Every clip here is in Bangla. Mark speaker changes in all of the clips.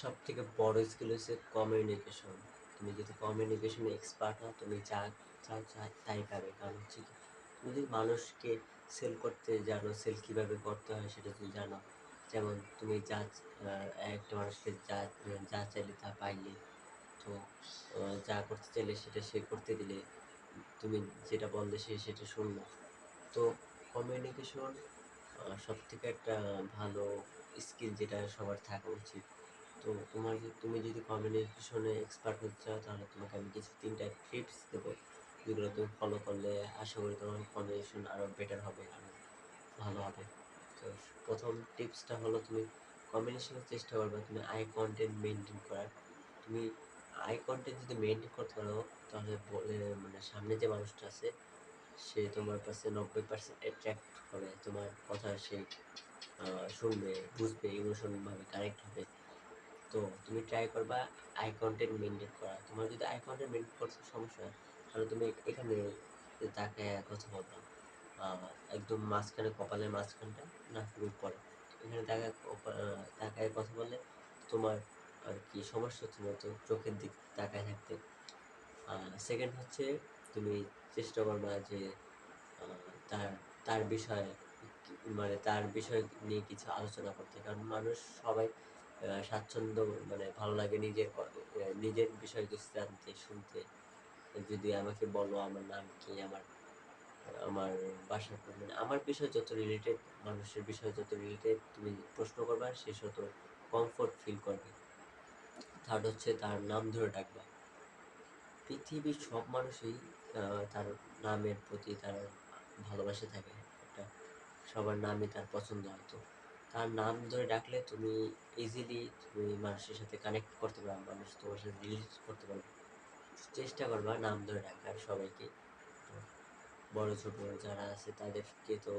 Speaker 1: সব থেকে বড় স্কিল হচ্ছে কমিউনিকেশন। তুমি যদি কমিউনিকেশনে এক্সপার্ট হও, তুমি যা চাও তাই পাবে। কারণ হচ্ছে কি, তুমি যদি মানুষকে সেল করতে জানো, সেল কীভাবে করতে হয় সেটা যদি জানো, যেমন তুমি একটা মানুষকে যা যা চাইলে তা পাইলে, তো যা করতে চাইলে সেটা সে করতে দিলে, তুমি যেটা বললে সে সেটা শুনলো। তো কমিউনিকেশন সবথেকে একটা ভালো স্কিল যেটা সবার থাকা উচিত। তো তুমি যদি কমিউনিকেশনে এক্সপার্ট হতে চাও, তাহলে তোমাকে আমি কিছু 3টা টিপস দেবো, যেগুলো তুমি ফলো করলে আশা করি তোমার কমিউনিকেশন আরও বেটার হবে, আরও ভালো হবে। তো প্রথম টিপসটা হলো, তুমি কমিউনিকেশনের চেষ্টা করবে তুমি আই কন্টেন্ট মেনটেন করার। তুমি আই কন্টেন্ট যদি মেনটেন করতে পারো, তাহলে মানে সামনে যে মানুষটা আছে সে তোমার কাছে 90% অ্যাট্রাক্ট হবে, তোমার কথা সে শুনবে, বুঝবে, ইমোশনালভাবে কানেক্ট হবে। তো তুমি ট্রাই করবা আই কন্টেন্ট মেনটেন করা। তোমার যদি আই কন্টেন্ট মেনটেন করতে সমস্যা হয়, তাহলে তুমি এখানে তাকায় কথা বলবা, একদম মাঝখানে, কপালের মাঝখানটা, নাকের উপরে, এখানে তাকায় কথা বললে তোমার আর কি সমস্যা হচ্ছে না, তো চোখের দিক তাকায় থাকতে। সেকেন্ড হচ্ছে, তুমি চেষ্টা করবা যে তার তার বিষয়ে মানে তার বিষয় নিয়ে কিছু আলোচনা করতে। কারণ মানুষ সবাই স্বাচ্ছন্দ্য, মানে ভালো লাগে নিজের বিষয় কিছু জানতে, শুনতে। যদি আমাকে বলো আমার নাম কি, আমার আমার বাসা কোন, মানে আমার বিষয় যত রিলেটেড, মানুষের বিষয় যত রিলেটেড তুমি প্রশ্ন করবা, সে তত কমফোর্ট ফিল করবে। থার্ড হচ্ছে, তার নাম ধরে ডাকবা। পৃথিবীর সব মানুষই তার নামের প্রতি তার ভালোবাসা থাকে একটা, সবার নামই তার পছন্দ হয়। তো তার নাম ধরে ডাকলে তুমি ইজিলি তুমি মানুষের সাথে কানেক্ট করতে পারবে, মানুষ তোমার সাথে রিলেট করতে পারবে। চেষ্টা করবা নাম ধরে ডাকার সবাইকে। তো বড় ছোট যারা আছে তাদেরকে তো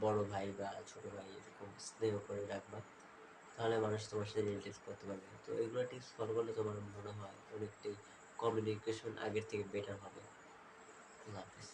Speaker 1: বড় ভাই বা ছোট ভাই এরকম স্নেহ করে ডাকবা, তাহলে মানুষ তোমার সাথে রিলেট করতে পারবে। তো এগুলো টিপস ফলো করলে তোমার মনে হয় অনেকটাই কমিউনিকেশন আগের থেকে বেটার হবে। আল্লাহ হাফিজ।